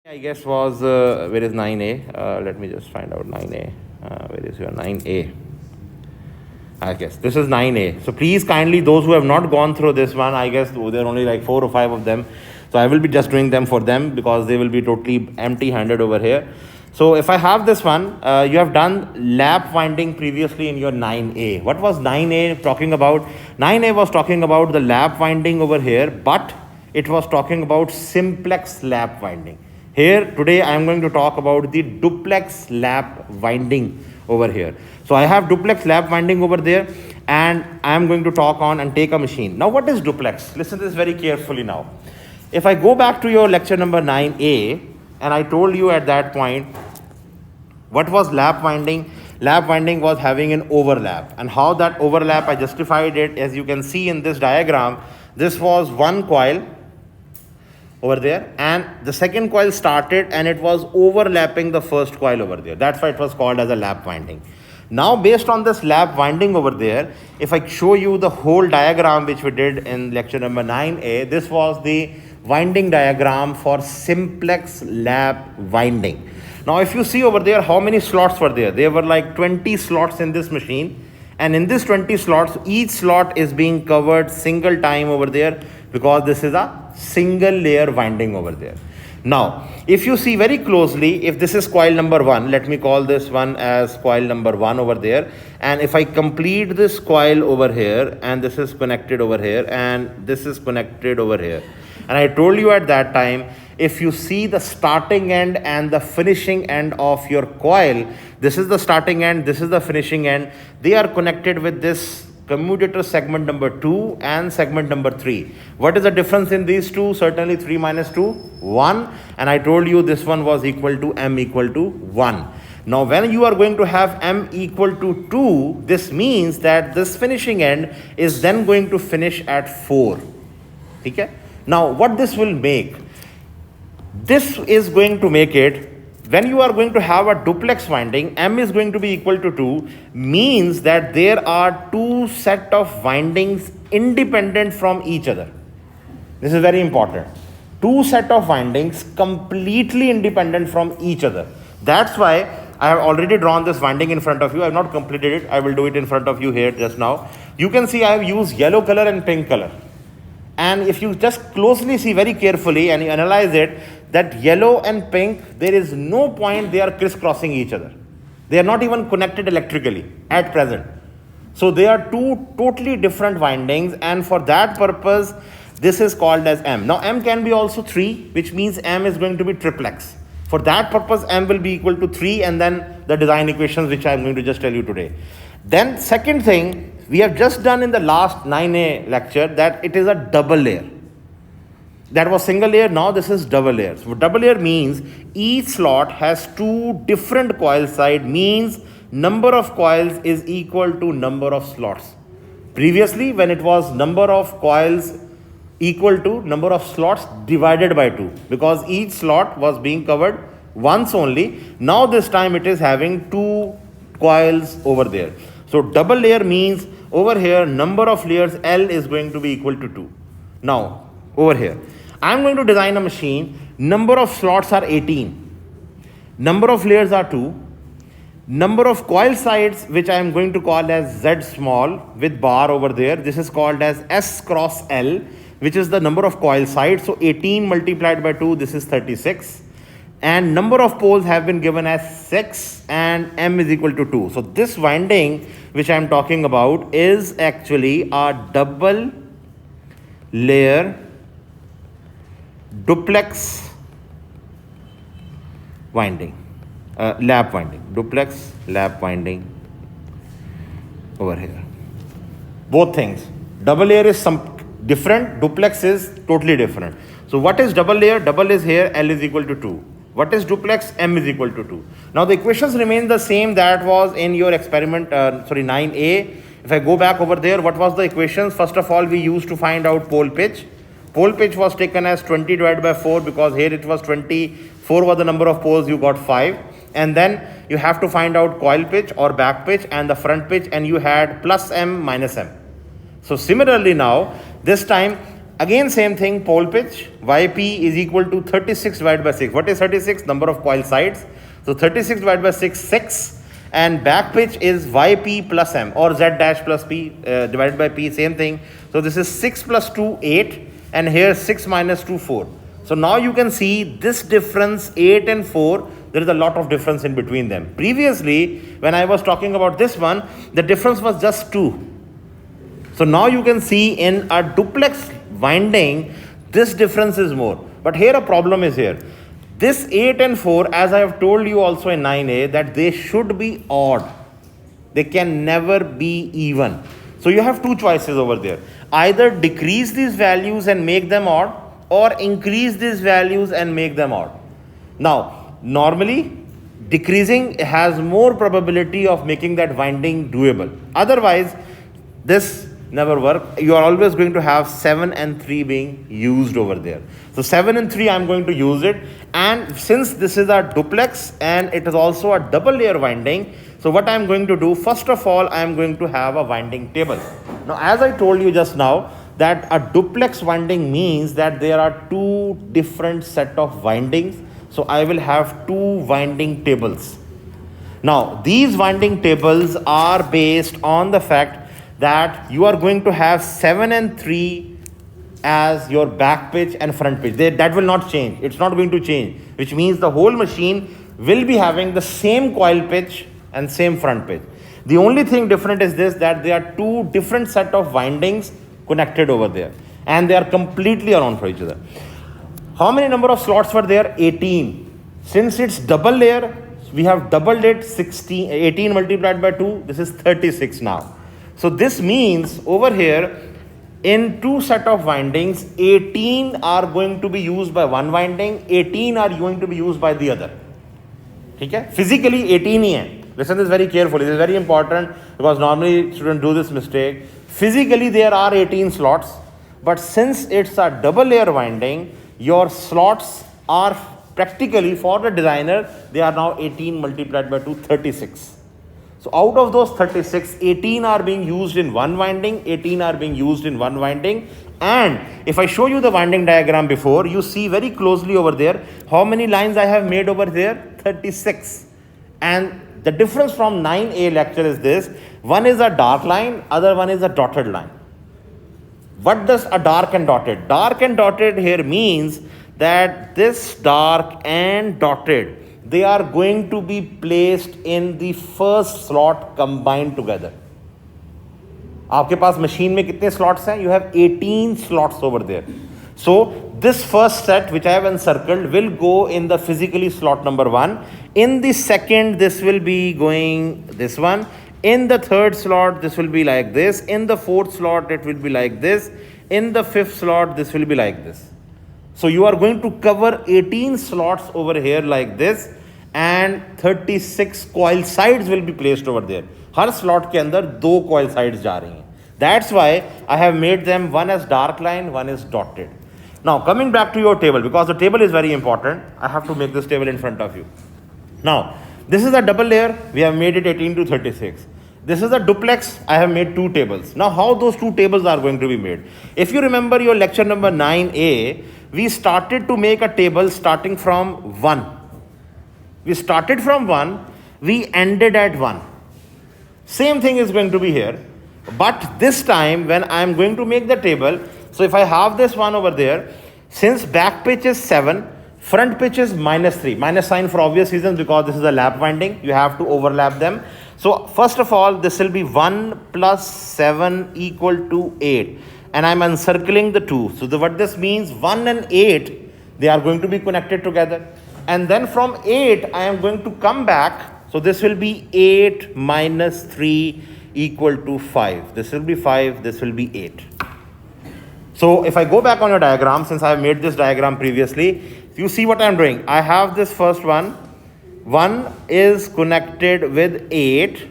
I guess was where is 9A? Let me just find out 9A. Where is your 9A? I guess this is 9A. So please kindly, those who have not gone through this one, I guess there are only like 4 or 5 of them. So I will be just doing them for them because they will be totally empty-handed over here. So if I have this one, you have done lap winding previously in your 9A. What was 9A talking about? 9A was talking about the lap winding over here, but it was talking about simplex lap winding. Here today I am going to talk about the duplex lap winding over here. So I have duplex lap winding over there, and I am going to talk on and take a machine. Now what is duplex? Listen to this very carefully now. If I go back to your lecture number 9A, and I told you at that point, what was lap winding? Lap winding was having an overlap, and how that overlap, I justified it. As you can see in this diagram, this was one coil over there, and the second coil started and it was overlapping the first coil over there. That's why it was called as a lap winding. Now based on this lap winding over there, if I show you the whole diagram which we did in lecture number 9A, this was the winding diagram for simplex lap winding. Now if you see over there, how many slots were there? There were like 20 slots in this machine, and in this 20 slots, each slot is being covered single time over there, because this is a single layer winding over there. Now if you see very closely, if this is coil number 1, let me call this one as coil number 1 over there, and if I complete this coil over here, and this is connected over here, and this is connected over here, and I told you at that time, if you see the starting end and the finishing end of your coil, this is the starting end, this is the finishing end, they are connected with this commutator segment number 2 and segment number 3. What is the difference in these two? Certainly 3 minus 2, 1. And I told you this one was equal to m equal to 1. Now when you are going to have m equal to 2, this means that this finishing end is then going to finish at 4. Okay? Now what this will make? This is going to make it, when you are going to have a duplex winding, m is going to be equal to 2, means that there are two set of windings independent from each other. This is very important. Two set of windings completely independent from each other. That's why I have already drawn this winding in front of you. I have not completed it. I will do it in front of you here just now. You can see I have used yellow color and pink color. And if you just closely see very carefully and you analyze it, that yellow and pink, there is no point they are crisscrossing each other. They are not even connected electrically at present. So they are two totally different windings, and for that purpose, this is called as M. Now M can be also 3, which means M is going to be triplex. For that purpose, M will be equal to 3, and then the design equations which I am going to just tell you today. Then second thing, we have just done in the last 9A lecture that it is a double layer. That was single layer, now this is double layer. So double layer means each slot has two different coil side, means number of coils is equal to number of slots. Previously, when it was number of coils equal to number of slots divided by 2, because each slot was being covered once only. Now this time it is having two coils over there. So double layer means over here number of layers L is going to be equal to 2. Now over here I am going to design a machine. Number of slots are 18. Number of layers are 2. Number of coil sides, which I am going to call as Z small with bar over there, this is called as S cross L, which is the number of coil sides. So 18 multiplied by 2, this is 36. And number of poles have been given as 6, and M is equal to 2. So this winding which I am talking about is actually a double layer duplex winding, lap winding, duplex lap winding over here. Both things. Double layer is some different, duplex is totally different. So what is double layer? Double is here, L is equal to 2. What is duplex? M is equal to 2. Now the equations remain the same that was in your experiment, 9A. If I go back over there, what was the equations? First of all, we used to find out pole pitch. Pole pitch was taken as 20 divided by 4, because here it was 20, 4 was the number of poles, you got 5. And then you have to find out coil pitch or back pitch and the front pitch, and you had plus M minus M. So similarly now, this time Again, same thing, pole pitch, Yp is equal to 36 divided by 6. What is 36? Number of coil sides. So 36 divided by 6, 6. And back pitch is Yp plus M, or Z dash plus P divided by P, same thing. So this is 6 plus 2, 8. And here 6 minus 2, 4. So now you can see this difference, 8 and 4, there is a lot of difference in between them. Previously, when I was talking about this one, the difference was just 2. So now you can see in a duplex winding, this difference is more. But here a problem is here. This 8 and 4, as I have told you also in 9A, that they should be odd. They can never be even. So you have two choices over there. Either decrease these values and make them odd, or increase these values and make them odd. Now, normally, decreasing has more probability of making that winding doable. Otherwise, this never work. You are always going to have 7 and 3 being used over there. So 7 and 3, I'm going to use it. And since this is a duplex and it is also a double layer winding, so what I'm going to do, first of all, I'm going to have a winding table. Now, as I told you just now, that a duplex winding means that there are two different set of windings. So I will have two winding tables. Now, these winding tables are based on the fact that you are going to have 7 and 3 as your back pitch and front pitch. That will not change. It's not going to change, which means the whole machine will be having the same coil pitch and same front pitch. The only thing different is this, that there are two different set of windings connected over there, and they are completely around for each other. How many number of slots were there? 18. Since it's double layer, we have doubled it. 18 multiplied by 2, this is 36 now. So this means over here, in two set of windings, 18 are going to be used by one winding, 18 are going to be used by the other. Okay? Physically 18 ही है. Listen this very carefully. This is very important because normally students do this mistake. Physically there are 18 slots, but since it's a double layer winding, your slots are practically, for the designer, they are now 18 multiplied by 2, 36. So out of those 36, 18 are being used in one winding, 18 are being used in one winding. And if I show you the winding diagram before, you see very closely over there, how many lines I have made over there? 36. And the difference from 9A lecture is this, one is a dark line, other one is a dotted line. What does a dark and dotted? Dark and dotted here means that this dark and dotted, they are going to be placed in the first slot combined together. आपके पास machine में कितने slots हैं? You have 18 slots over there. So this first set which I have encircled will go in the physically slot number 1. In the second, this will be going this one. In the third slot, this will be like this. In the fourth slot, it will be like this. In the fifth slot, this will be like this. So you are going to cover 18 slots over here like this, and 36 coil sides will be placed over there. Her slot के अंदर 2 coil sides जा रही हैं. That's why I have made them, one as dark line, one is dotted. Now coming back to your table, because the table is very important, I have to make this table in front of you. Now this is a double layer, we have made it 18 to 36. This is a duplex, I have made 2 tables. Now how those 2 tables are going to be made? If you remember your lecture number 9A, we started to make a table starting from 1. We started from 1, we ended at 1. Same thing is going to be here. But this time when I am going to make the table, so if I have this one over there, since back pitch is 7, front pitch is -3. Minus sign for obvious reasons, because this is a lap winding. You have to overlap them. So first of all, this will be 1 plus 7 equal to 8. And I'm encircling the 2. So what this means, 1 and 8, they are going to be connected together. And then from 8, I am going to come back. So this will be 8 minus 3 equal to 5. This will be 5, this will be 8. So if I go back on your diagram, since I have made this diagram previously, you see what I am doing. I have this first one. 1 is connected with 8.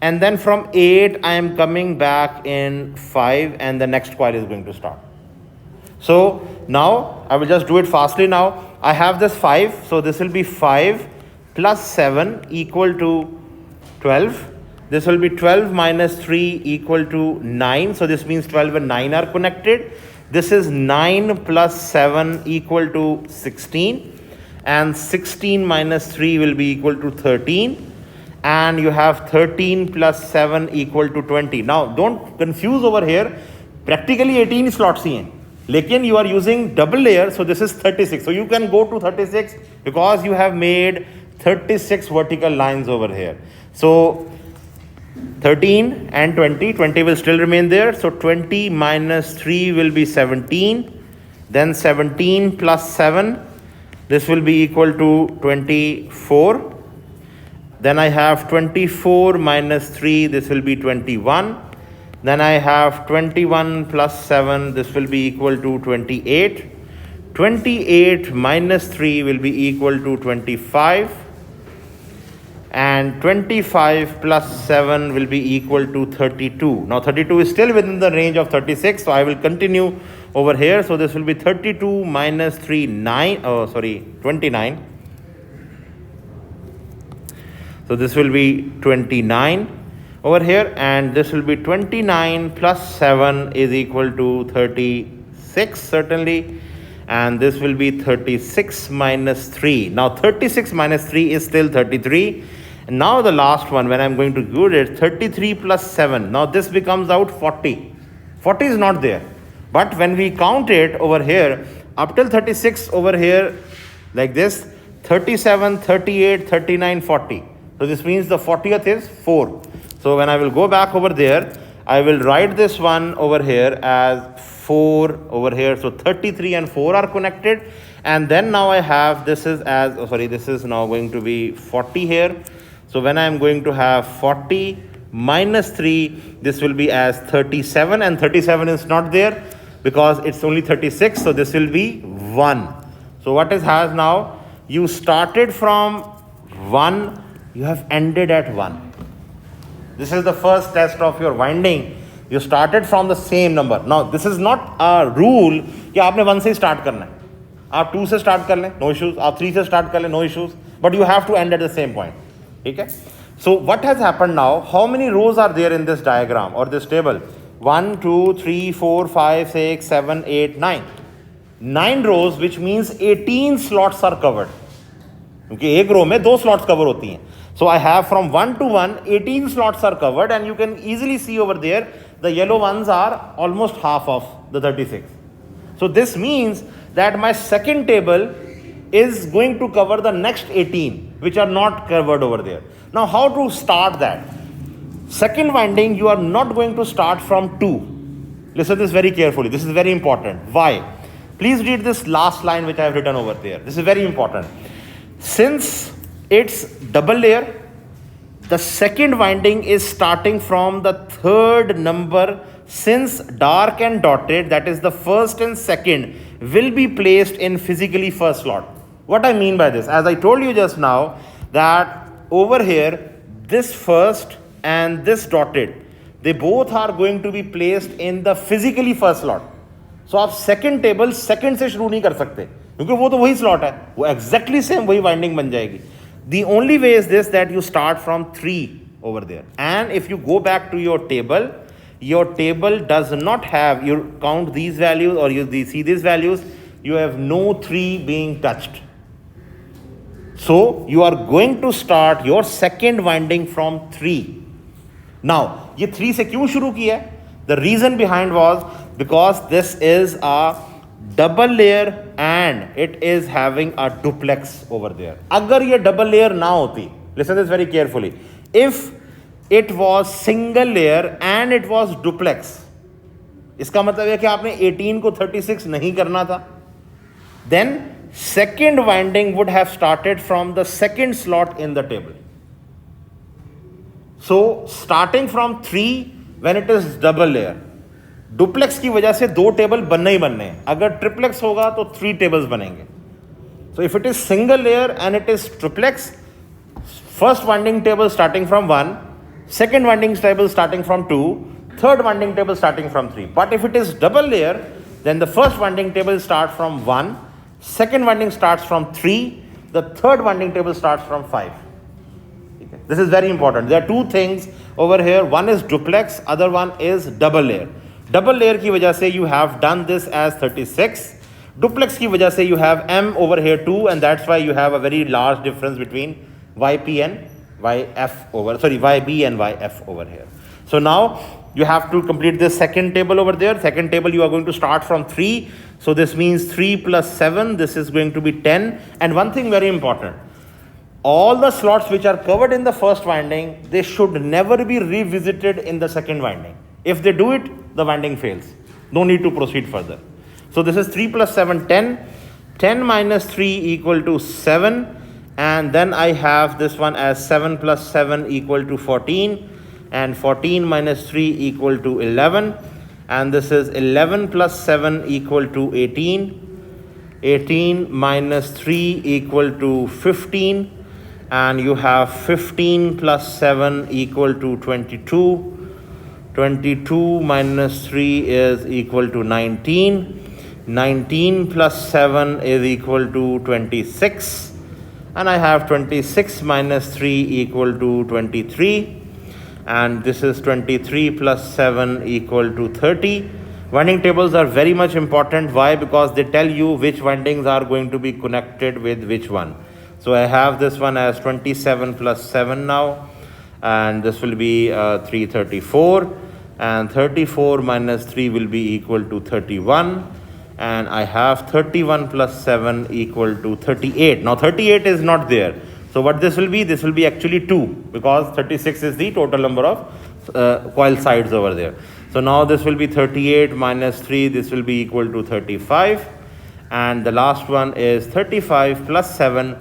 And then from 8, I am coming back in 5, and the next coil is going to start. So now I will just do it fastly now. I have this 5. So this will be 5 plus 7 equal to 12. This will be 12 minus 3 equal to 9. So this means 12 and 9 are connected. this is 9 plus 7 equal to 16, and 16 minus 3 will be equal to 13, and you have 13 plus 7 equal to 20. Now don't confuse over here, practically 18 slots ही हैं, लेकिन you are using double layer, so this is 36. So you can go to 36 because you have made 36 vertical lines over here. So 13 and 20, 20 will still remain there. So 20 minus 3 will be 17. Then 17 plus 7, this will be equal to 24. Then I have 24 minus 3, this will be 21. Then I have 21 plus 7, this will be equal to 28. 28 minus 3 will be equal to 25. And 25 plus 7 will be equal to 32. Now 32 is still within the range of 36, so I will continue over here. So this will be 32 minus 3, 29. So this will be 29 over here, and this will be 29 plus 7 is equal to 36 certainly, and this will be 36 minus 3. Now 36 minus 3 is still 33. And now the last one, when I'm going to do it, 33 plus 7. Now this becomes out 40. 40 is not there. But when we count it over here, up till 36 over here, like this, 37, 38, 39, 40. So this means the 40th is 4. So when I will go back over there, I will write this one over here as 4 over here. So 33 and 4 are connected. And then now I have, this is as, this is now going to be 40 here. So when I am going to have 40 minus 3, this will be as 37, and 37 is not there because it's only 36. So this will be 1. So what is has now? You started from 1, you have ended at 1. This is the first test of your winding. You started from the same number. Now this is not a rule कि आपने 1 से start करना है. आप 2 से start कर लें, no issues. आप 3 से start कर लें, no issues. But you have to end at the same point. Okay? So what has happened now? How many rows are there in this diagram or this table? 1, 2, 3, 4, 5, 6, 7, 8, 9. 9 rows, which means 18 slots are covered. Okay, एक row में 2 slots cover होती हैं. So I have from 1 to 1, 18 slots are covered, and you can easily see over there, the yellow ones are almost half of the 36. So this means that my second table is going to cover the next 18, which are not covered over there. Now how to start that? Second winding, you are not going to start from 2. Listen this very carefully. This is very important. Why? Please read this last line which I have written over there. This is very important. Since it's double layer, the second winding is starting from the third number. Since dark and dotted, that is the first and second, will be placed in physically first slot. What I mean by this, as I told you just now, that over here, this first and this dotted, they both are going to be placed in the physically first slot. So आप second table second से शुरू नहीं कर सकते, क्योंकि वो तो वही slot है, वो exactly same वही winding बन जाएगी. The only way is this, that you start from 3 over there. And if you go back to your table does not have, you count these values or you see these values, you have no 3 being touched. So you are going to start your second winding from 3. Now, ये 3 से क्यों शुरू किया? The reason behind was because this is a double layer and it is having a duplex over there. अगर ये double layer ना होती, listen this very carefully. If it was single layer and it was duplex, इसका मतलब है कि आपने 18 को 36 नहीं करना था. Then second winding would have started from the second slot in the table. So starting from 3 when it is double layer, duplex की वजह से 2 टेबल बनने ही बनने हैं. अगर ट्रिप्लेक्स होगा तो 3 टेबल्स बनेंगे. So if it is single layer and it is triplex, first winding table starting from 1, second winding table starting from 2, third winding table starting from 3. But if it is double layer, then the first winding table starts from 1, second winding starts from 3, the third winding table starts from 5. Okay. This is very important. There are 2 things over here. One is duplex, other one is double layer. Double layer की वजह से you have done this as 36. Duplex की वजह से you have M over here too, and that's why you have a very large difference between YP and YB and YF over here. So now you have to complete this second table over there. Second table you are going to start from 3. So this means 3 plus 7, this is going to be 10. And one thing very important, all the slots which are covered in the first winding, they should never be revisited in the second winding. If they do it, the winding fails. No need to proceed further. So this is 3 plus 7, 10. 10 minus 3 equal to 7. And then I have this one as 7 plus 7 equal to 14. And 14 minus 3 equal to 11. And this is 11 plus 7 equal to 18. 18 minus 3 equal to 15. And you have 15 plus 7 equal to 22. 22 minus 3 is equal to 19. 19 plus 7 is equal to 26. And I have 26 minus 3 equal to 23. And this is 23 plus 7 equal to 30. Winding tables are very much important. Why? Because they tell you which windings are going to be connected with which one. So I have this one as 27 plus 7 now. And this will be 334. And 34 minus 3 will be equal to 31. And I have 31 plus 7 equal to 38. Now 38 is not there. So what this will be? This will be actually 2, because 36 is the total number of coil sides over there. So now this will be 38 minus 3. This will be equal to 35. And the last one is 35 plus 7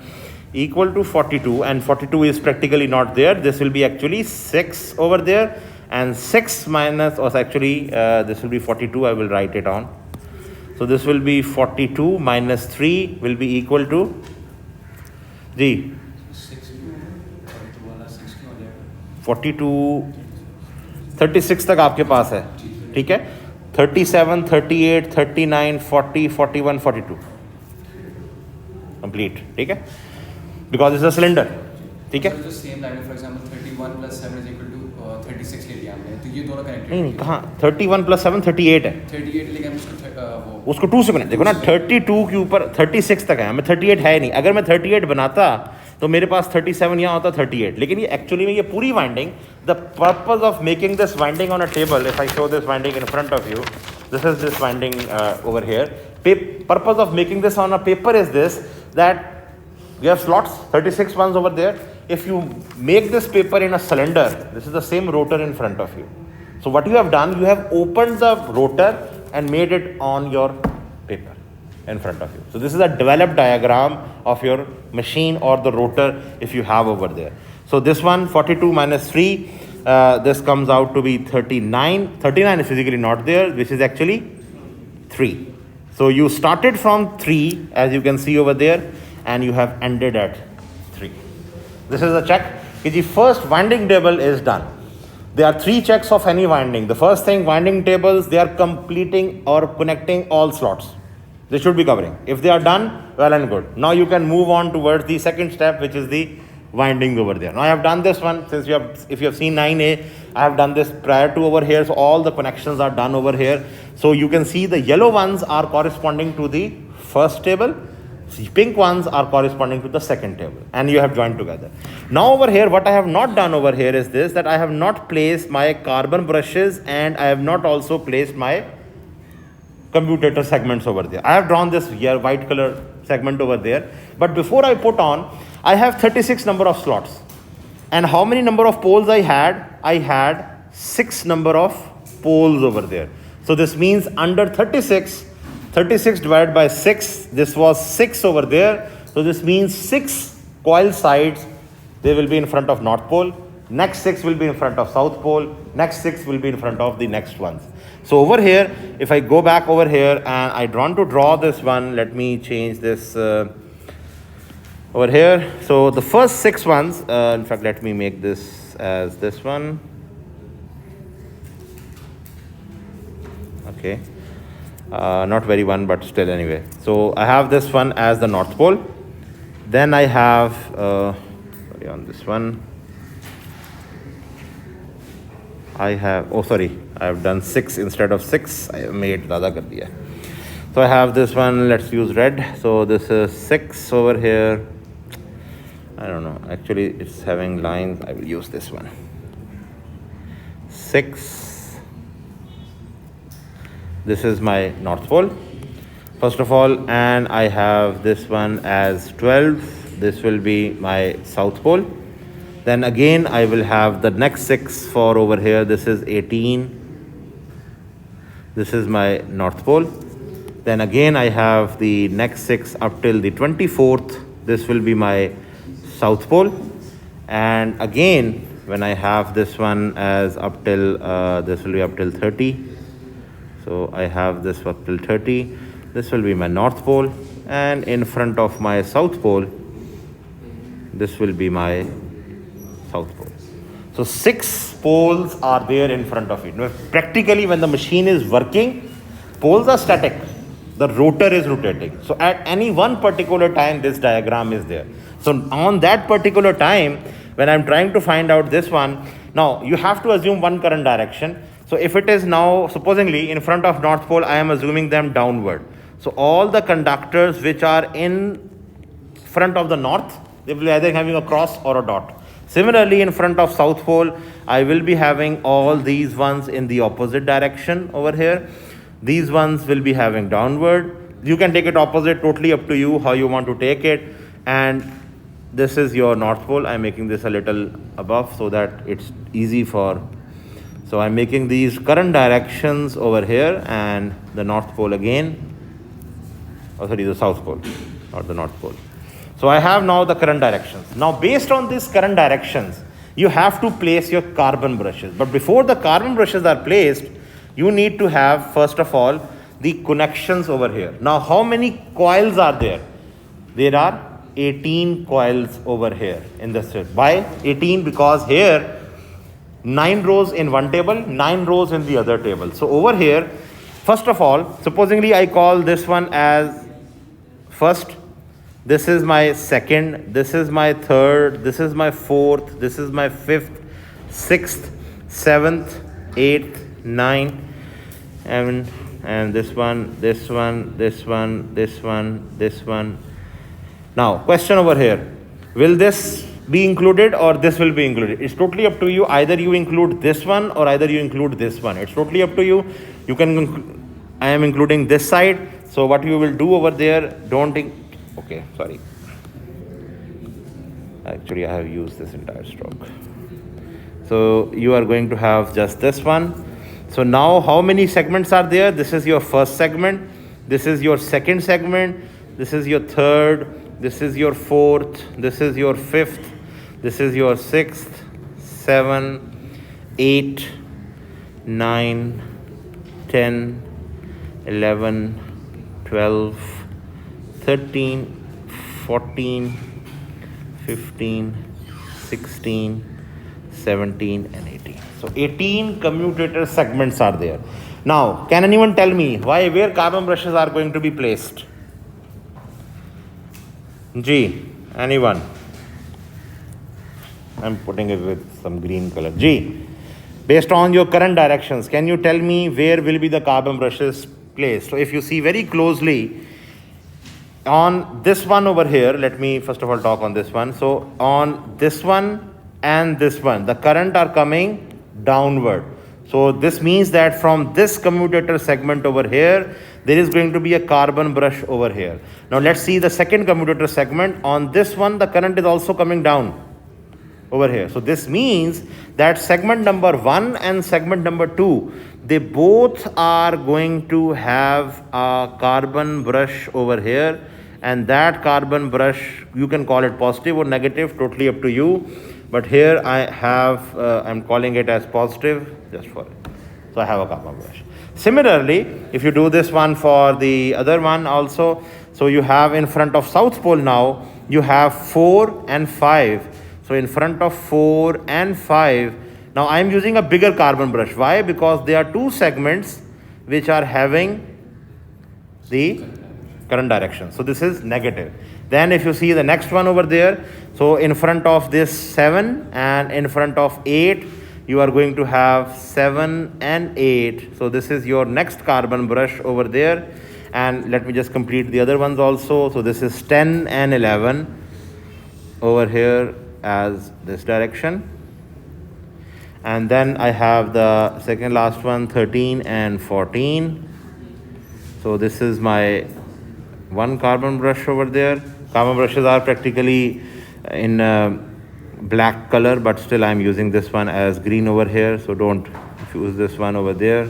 equal to 42. And 42 is practically not there. This will be actually 6 over there. And 6 minus, or actually this will be 42. I will write it on. So this will be 42 minus 3 will be equal to G. 42, 36 तक आपके पास है, ठीक है. 37, 38, 39, 40, 41, 42 complete, ठीक है, because it's a cylinder, ठीक है. So just same line, for example 31 plus 7 is equal to 36 ले लिया हमने, तो ये दोनों कनेक्टेड नहीं कहाँ 31 plus 7 38 है, 38 लेके हम उसको 2 से कनेक्ट, देखो ना 32 के ऊपर 36 तक है, हमें 38 है नहीं. अगर मैं 38 बनाता तो मेरे पास 37 यहाँ होता 38. लेकिन ये एक्चुअली में ये पूरी winding, the purpose of making this winding on a table, if I show this winding in front of you, this is this winding over here. Purpose of making this on a paper is this, that you have slots, 36 ones over there. If you make this paper in a cylinder, this is the same rotor in front of you. So what you have done, you have opened the rotor and made it on your paper in front of you. So this is a developed diagram of your machine or the rotor if you have over there. So this one 42 minus 3, this comes out to be 39. 39 is physically not there, which is actually 3. So you started from 3, as you can see over there, and you have ended at 3. This is a check. The first winding table is done. There are 3 checks of any winding. The first thing, winding tables, they are completing or connecting all slots. They should be covering. If they are done, well and good. Now you can move on towards the second step, which is the winding over there. Now I have done this one, since if you have seen 9A, I have done this prior to over here. So all the connections are done over here. So you can see the yellow ones are corresponding to the first table. The pink ones are corresponding to the second table, and you have joined together. Now over here, what I have not done over here is this, that I have not placed my carbon brushes, and I have not also placed my commutator segments over there. I have drawn this here white color segment over there, but before I put on, I have 36 number of slots. And how many number of poles I had? I had 6 number of poles over there. So this means under 36 divided by 6, this was 6 over there. So this means 6 coil sides, they will be in front of North Pole. Next 6 will be in front of South Pole. Next 6 will be in front of the next ones. So over here, if I go back over here and I want to draw this one, let me change this over here. So the first 6 ones, in fact, let me make this as this one. Okay. Not very one, but still anyway. So I have this one as the North Pole. Then I have, sorry, on this one, I have, oh sorry, I have done 6 instead of 6. I have made ज़्यादा कर दिया. So I have this one, let's use red. So this is 6 over here. I don't know, actually it's having lines. I will use this one. 6. This is my North Pole. First of all, and I have this one as 12. This will be my South Pole. Then again, I will have the next 6 for over here. This is 18. This is my North Pole. Then again, I have the next 6 up till the 24th. This will be my South Pole. And again, when I have this one as up till, this will be up till 30. So I have this up till 30. This will be my North Pole. And in front of my South Pole, this will be my South Pole. So 6 poles are there in front of it. Now, practically, when the machine is working, poles are static. The rotor is rotating. So at any one particular time, this diagram is there. So on that particular time, when I'm trying to find out this one, now you have to assume one current direction. So if it is now, supposedly in front of North Pole, I am assuming them downward. So all the conductors which are in front of the north, they will be either having a cross or a dot. Similarly, in front of South Pole, I will be having all these ones in the opposite direction over here. These ones will be having downward. You can take it opposite, totally up to you how you want to take it. And this is your North Pole. I'm making this a little above so that it's easy for. So I'm making these current directions over here and the North Pole again. Oh, sorry, the South Pole, not the North Pole. So I have now the current directions. Now based on these current directions, you have to place your carbon brushes. But before the carbon brushes are placed, you need to have, first of all, the connections over here. Now, how many coils are there? There are 18 coils over here in the set. Why 18? Because here, 9 rows in one table, 9 rows in the other table. So over here, first of all, supposedly I call this one as first, this is my second, this is my third, this is my fourth, this is my fifth, sixth, seventh, eighth, 9, and this one, this one, this one, this one, this one. Now, question over here. Will this be included or this will be included? It's totally up to you. Either you include this one or either you include this one. It's totally up to you. You can, I am including this side. So what you will do over there, okay, sorry. Actually, I have used this entire stroke. So you are going to have just this one. So now how many segments are there? This is your first segment. This is your second segment. This is your third. This is your fourth. This is your fifth. This is your sixth, 7, 8, 9, 10, 11, 12, 13, 14, 15, 16, 17 and 18. So 18 commutator segments are there. Now, can anyone tell me where carbon brushes are going to be placed? G, anyone? I'm putting it with some green color. G, based on your current directions, can you tell me where will be the carbon brushes placed? So if you see very closely, on this one over here, let me first of all talk on this one. So on this one and this one, the current are coming downward. So this means that from this commutator segment over here, there is going to be a carbon brush over here. Now let's see the second commutator segment. On this one, the current is also coming down over here. So this means that segment number 1 and segment number 2, they both are going to have a carbon brush over here. And that carbon brush, you can call it positive or negative, totally up to you. But here I have, I'm calling it as positive, just for it. So I have a carbon brush. Similarly, if you do this one for the other one also, so you have in front of South Pole now, you have 4 and 5. So in front of 4 and 5, now I am using a bigger carbon brush. Why? Because there are 2 segments which are having the current direction. So this is negative. Then if you see the next one over there, so in front of this 7 and in front of 8, you are going to have 7 and 8. So this is your next carbon brush over there. And let me just complete the other ones also. So this is 10 and 11 over here as this direction. And then I have the second last one, 13 and 14. So this is my one carbon brush over there. Carbon brushes are practically in black color, but still I'm using this one as green over here, so don't use this one over there.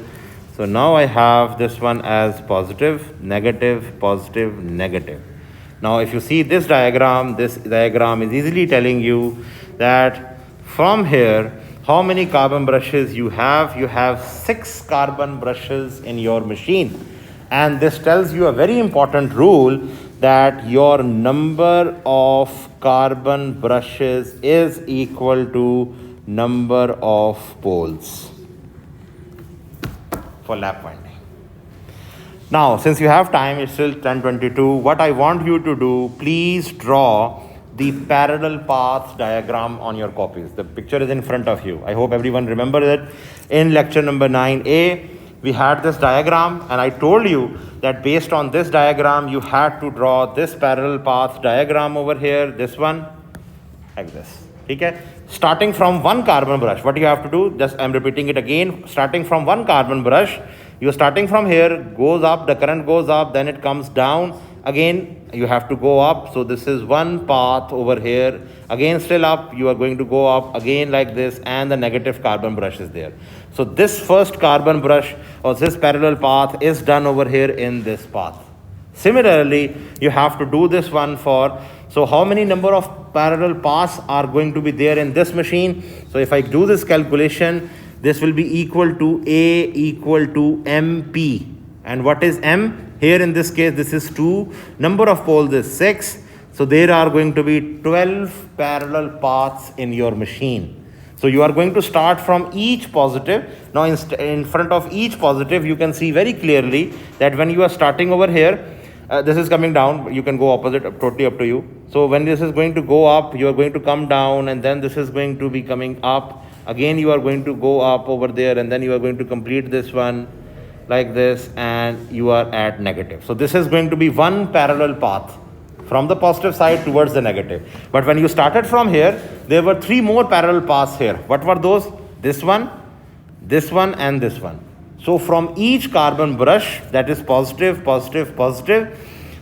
So now I have this one as positive, negative, positive, negative. Now if you see this diagram is easily telling you that from here how many carbon brushes you have. You have 6 carbon brushes in your machine, and this tells you a very important rule, that your number of carbon brushes is equal to number of poles for lap winding. Now, since you have time, it's still 10:22. What I want you to do, please draw the parallel path diagram on your copies. The picture is in front of you. I hope everyone remembers it. In lecture number 9A, we had this diagram, and I told you that based on this diagram, you had to draw this parallel path diagram over here, this one, like this. Okay? Starting from one carbon brush, what you have to do, just I'm repeating it again, starting from one carbon brush, you're starting from here, goes up, the current goes up, then it comes down, again you have to go up. So this is one path over here, again still up, you are going to go up again like this, and the negative carbon brush is there. So this first carbon brush or this parallel path is done over here in this path. Similarly, you have to do this one for, so how many number of parallel paths are going to be there in this machine? So if I do this calculation, this will be equal to A equal to MP. And what is M? Here in this case, this is 2. Number of poles is 6. So there are going to be 12 parallel paths in your machine. So you are going to start from each positive. Now in front of each positive, you can see very clearly that when you are starting over here, this is coming down, you can go opposite, totally up to you. So when this is going to go up, you are going to come down, and then this is going to be coming up. Again, you are going to go up over there, and then you are going to complete this one like this, and you are at negative. So this is going to be one parallel path from the positive side towards the negative. But when you started from here, there were 3 more parallel paths here. What were those? This one, and this one. So from each carbon brush, that is positive, positive, positive,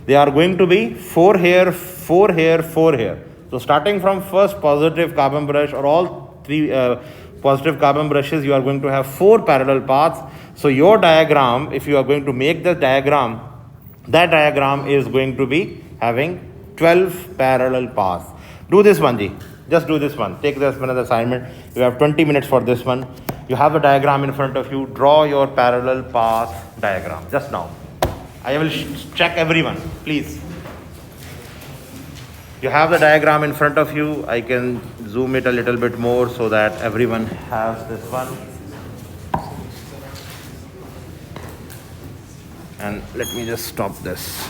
they are going to be 4 here, 4 here, 4 here. So starting from first positive carbon brush, or all 3 positive carbon brushes, you are going to have 4 parallel paths. So your diagram, if you are going to make the diagram, that diagram is going to be having 12 parallel paths. Do this one, Ji. Just do this one. Take this one as assignment. You have 20 minutes for this one. You have a diagram in front of you. Draw your parallel path diagram. Just now. I will check everyone, please. You have the diagram in front of you. I can zoom it a little bit more so that everyone has this one. And let me just stop this.